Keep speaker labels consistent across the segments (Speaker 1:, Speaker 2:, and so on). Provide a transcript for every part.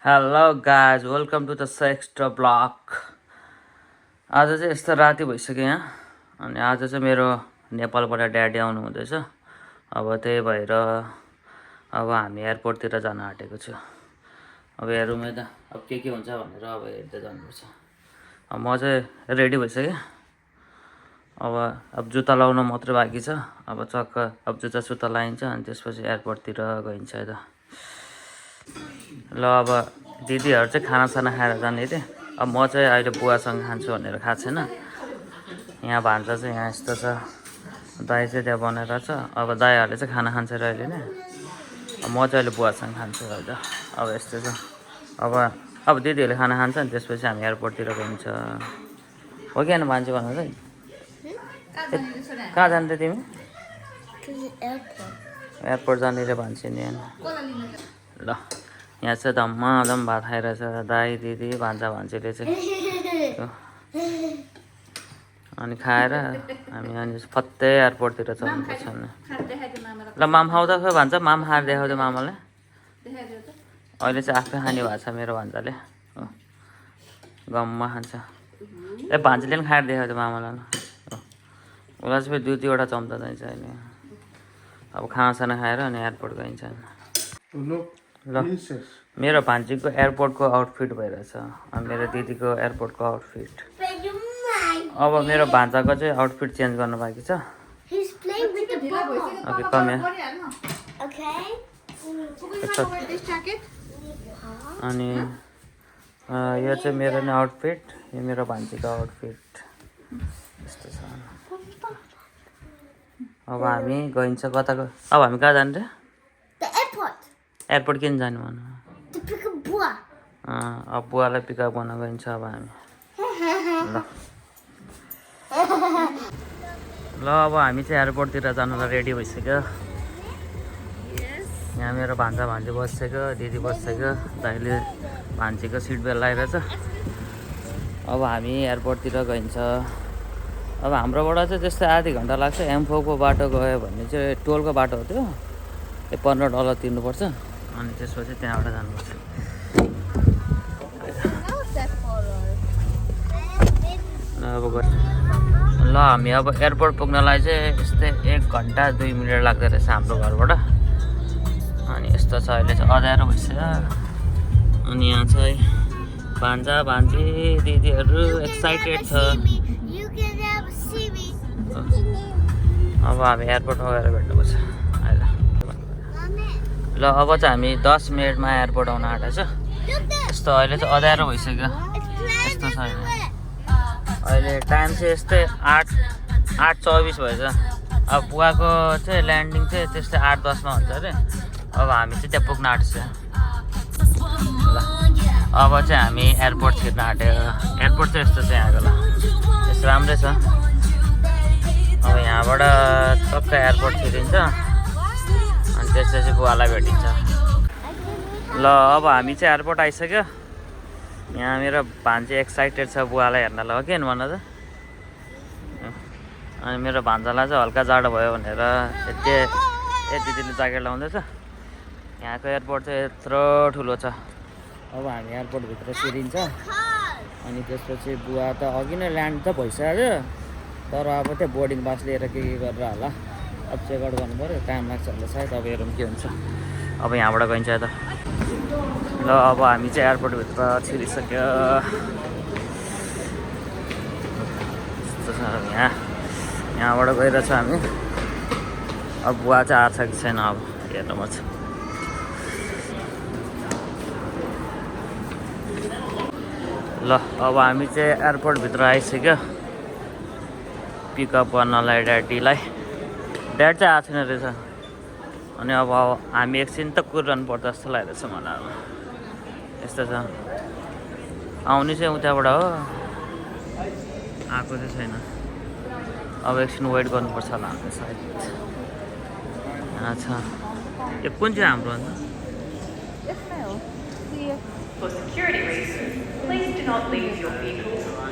Speaker 1: Hello guys welcome to the sextra blog. आज चाहिँ यस्तो राति भइसक्यो यहाँ। अनि आज चाहिँ मेरो नेपालबाट ड्याडी आउनु हुँदैछ। अब त्यही भएर अब हामी एयरपोर्टतिर जान आँटेको छु। अब हेरौँ है त अब के हुन्छ भनेर अब हेर्दै जानुपर्छ। अब म चाहिँ रेडी भइसकेँ। अब जुत्ता लाउन मात्रै बाँकी छ। अब चक्क अब जुत्ता लाइन्छ अनि त्यसपछि एयरपोर्टतिर गइन्छ है त। ल अब दिदीहरू चाहिँ खानासाना खाएर जाने थिएँ। अब म चाहिँ अहिले बुवासँग खान्छु भनेर खाएको छैन। यहाँ भान्सा चाहिँ यहाँ यस्तो छ, दाई चाहिँ त्यहाँ बनाएर छ। अब दाईहरूले चाहिँ खाना खान्छ र अहिले नै। अब म चाहिँ अहिले बुवासँग खान्छु अहिले। अब यस्तो छ। अब दिदीहरूले खाना खान्छ अनि त्यसपछि हामी एयरपोर्टतिर गइन्छ। हो कि होइन मान्छे भन्नु चाहिँ कहाँ जान्छ तिमी? एयरपोर्ट जाने रे भान्सी नि होइन। ल यहाँ चाहिँ धम्माधम भात खाइरहेछ दाई दिदी भान्जा भान्जीले चाहिँ। अनि खाएर हामी अनि फत्तै एयरपोर्टतिर चल्नुपर्छ नि। ल माम खाउँदा खै भन्छ, माम खाएर देखाउँथ्यो मामालाई। अहिले चाहिँ आफै खाने भएको छ मेरो भान्जाले। गममा खान्छ। ए भान्जीले पनि खाएर देखाउँथ्यो मामालाई। उसलाई चाहिँ फेरि दुई दुईवटा चम्चा चाहिन्छ अहिले। अब खानासाना खाएर अनि एयरपोर्ट गइन्छ। ल मेरो भान्जीको एयरपोर्टको आउटफिट भइरहेछ अनि मेरो दिदीको एयरपोर्टको आउटफिट। अब मेरो भान्जाको चाहिँ आउटफिट चेन्ज गर्नु बाँकी छ। ओके कम यहाँ। अनि यो चाहिँ मेरो नै आउटफिट, यो मेरो भान्जीको आउटफिट यस्तो छ। अब हामी गइन्छ कताको। अब हामी कहाँ जाने रे? एयरपोर्ट किन जानु भन? अब बुवालाई पिकअप गर्न गइन्छ अब हामी। ल अब हामी चाहिँ एयरपोर्टतिर जानुलाई रेडी भइसक्यो। यहाँ मेरो भान्जा भान्जी बसिसक्यो, दिदी बसिसक्यो, दाइले भान्जीको सिट बेल्ट लगाइरहेछ। अब हामी एयरपोर्टतिर गइन्छ। अब हाम्रोबाट चाहिँ त्यस्तै आधी घन्टा लाग्छ। एम्फोको बाटो गयो भने चाहिँ टोलको बाटो हो त्यो, $15 तिर्नुपर्छ। अनि त्यसपछि त्यहाँबाट जानुपर्छ। ल हामी अब एयरपोर्ट पुग्नलाई चाहिँ यस्तै 1 घन्टा 2 मिनट लाग्दो रहेछ हाम्रो घरबाट। अनि यस्तो छ अहिले चाहिँ अँध्यारो भइसक्यो। अनि यहाँ चाहिँ भान्जा भान्जी दिदीहरू एक्साइटेड छ। अब हामी एयरपोर्टमा गएर भेट्नुपर्छ अहिले। ल अब चाहिँ हामी 10 मिनटमा एयरपोर्ट आउन आँटेको छ। यस्तो अहिले चाहिँ अँध्यारो भइसक्यो। यस्तो छ अहिले टाइम चाहिँ यस्तै 8:24 भएछ। अब बुवाको चाहिँ ल्यान्डिङ चाहिँ त्यस्तै 8:10मा हुन्छ अरे। अब हामी चाहिँ त्यहाँ पुग्न आँटेको छ। ल अब चाहिँ हामी एयरपोर्ट छिर्न आँट्यो। एयरपोर्ट चाहिँ यस्तो चाहिँ यहाँको। ल यस्तो राम्रै छ। अब यहाँबाट टक्क एयरपोर्ट छिरिन्छ अनि त्यसपछि बुवालाई भेटिन्छ। ल अब हामी चाहिँ एयरपोर्ट आइसक्यो। यहाँ मेरो भान्जी एक्साइटेड छ बुवालाई हेर्नलाई। हो कि भन त। अनि मेरो भान्जालाई चाहिँ हल्का जाडो भयो भनेर दिदीले ज्याकेट लाउँदैछ। यहाँको एयरपोर्ट चाहिँ यत्रो ठुलो छ। अब हामी एयरपोर्टभित्र छिरिन्छ अनि त्यसपछि बुवा त अघि नै ल्यान्ड त भइसक्यो, तर अब त्यो बोर्डिङ पास लिएर के गरेर होला। अब चेकआउट गर्नु पऱ्यो, टाइम लाग्छ होला सायद। अब हेरौँ के हुन्छ। अब यहाँबाट गइन्छ त। ल अब हामी चाहिँ एयरपोर्टभित्र छिरिसक्यो। यस्तो छ यहाँबाट गइरहेछ हामी। अब बुवा चाहिँ आएको छ कि छैन अब हेर्नुमा छ। ल अब हामी चाहिँ एयरपोर्टभित्र आइसक्यो पिकअप गर्नलाई ड्याडीलाई। ड्याड चाहिँ आएको छैन रहेछ। अनि अब हामी एकछिन त कुरिरहनु पर्छ जस्तो लागिरहेछ मलाई। अब यस्तो छ। आउने चाहिँ उताबाट हो, आएको चाहिँ छैन। अब एकछिन वेट गर्नुपर्छ होला हामीले सायद। अच्छा यो कुन चाहिँ हाम्रो अन्त?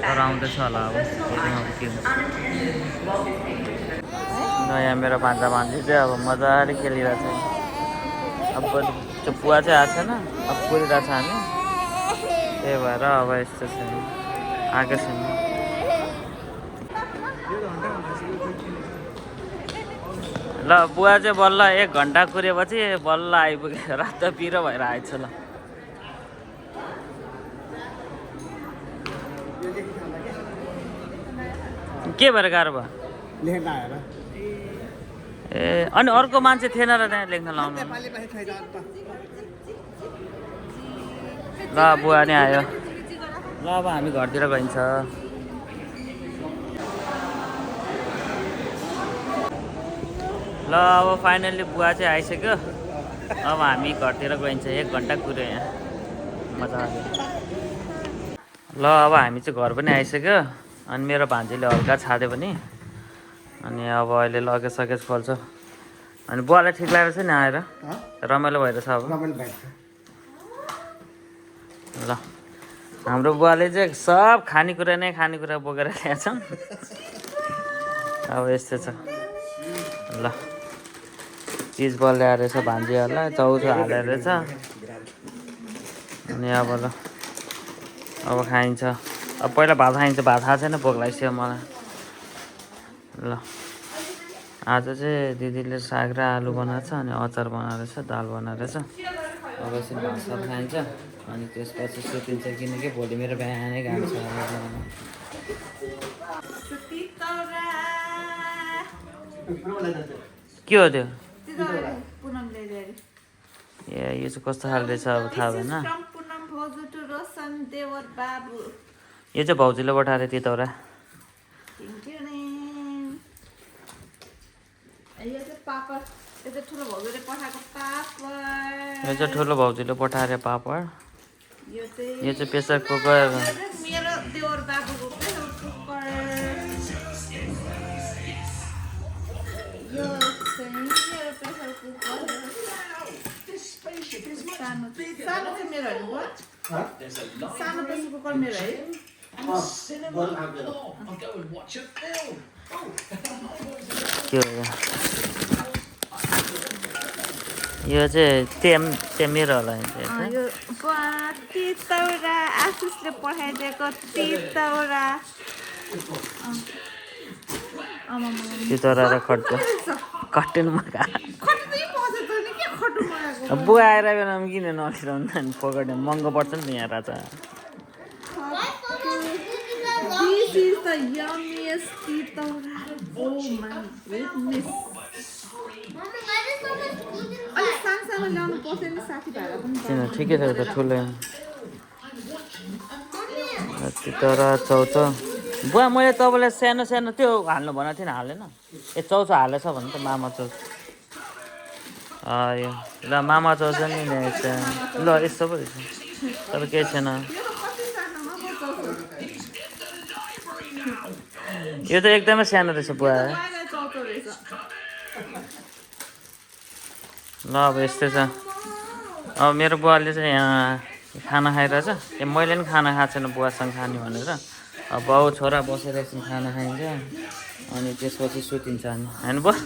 Speaker 1: तर आउँदैछ होला अब के हुन्छ। यहाँ मेरो भान्जा भान्जी चाहिँ अब मजाले खेलिरहेछ। अब बुवा चाहिँ आएको छैन। अब कुरिरहेछ हामी। त्यही भएर अब यस्तो छ आएको छैन। ल बुवा चाहिँ बल्ल 1 घन्टा कुरेपछि बल्ल आइपुग्यो। रात पिरो भएर आएछ ल। के भएर गाह्रो भयो? ए अनि अर्को मान्छे थिएन र त्यहाँ लेख्न लाउनु। ल बुवा नि आयो। ल अब हामी घरतिर गइन्छ। ल अब फाइनल्ली बुवा चाहिँ आइसक्यो। अब हामी घरतिर गइन्छ। 1 घन्टा कुर्यो यहाँ मजाले। ल अब हामी चाहिँ घर पनि आइसक्यो। अनि मेरो भान्जीले हल्का छाड्यो पनि। अनि अब अहिले लगेज सकेज खोल्छ। अनि बुवालाई ठिक लागेको छ नि आएर? रमाइलो भइरहेछ अब? ल हाम्रो बुवाले चाहिँ सब खानेकुरा नै खानेकुरा बोकेर ल्याएछ। अब यस्तो छ। ल चिज बल ल्याएर रहेछ भान्जीहरूलाई, चौचो हालेर रहेछ। अनि अब ल अब खाइन्छ। अब पहिला भात खाइन्छ। भात थाहा छैन, भोक लागिसक्यो मलाई। ल आज चाहिँ दिदीले साग र आलु बनाएको छ अनि अचार बनाएको रहेछ, दाल बनाएको रहेछ। अब एकछिन भात सात खाइन्छ अनि त्यसपछि सुतिन्छ किनकि भोलि मेरो बिहानै काम छ। के हो त्यो? ए यो चाहिँ कस्तो खाले रहेछ अब थाहा भएन। यो चाहिँ भाउजूले पठाएर तितौरा। यो चाहिँ ठुलो भाउजूले पठाएर पापड। यो चाहिँ प्रेसर कुकर। यो चाहिँ मेरो होला।
Speaker 2: तितौरा आशिषले पठाइदिएको तितौरा।
Speaker 1: तितौरा र खट्टु खट्टिनु मगा। बुवा आएर बेलामा किन नखिराउनु नि? पकड्यो महँगो पर्छ नि त यहाँ राजा।
Speaker 2: This is the yummiest titaura. Oh my goodness. अलिक सानो ल्याउनु पर्छ नि साथीभाइलाई पनि।
Speaker 1: किन ठिकै छ त ठुलो। तितौरा चौचो। बुवा मैले तपाईँलाई सानो सानो त्यो हाल्नु भनेको थिएन, हालेन? ए चौचो हालेछ भने त मामा चौचो। यो ल मामा चौचो नि ल्याएछ। ल यस्तो पो रहेछ तर केही छैन। यो त एकदमै सानो रहेछ बुवा। ल अब यस्तै छ। अब मेरो बुवाले चाहिँ यहाँ खाना खाइरहेछ। मैले पनि खाना खाएको छैन बुवासँग खाने भनेर। अब बाउ छोरा बसेर एकछिन खाना खाइन्छ अनि त्यसपछि सुतिन्छ। होइन बुवा?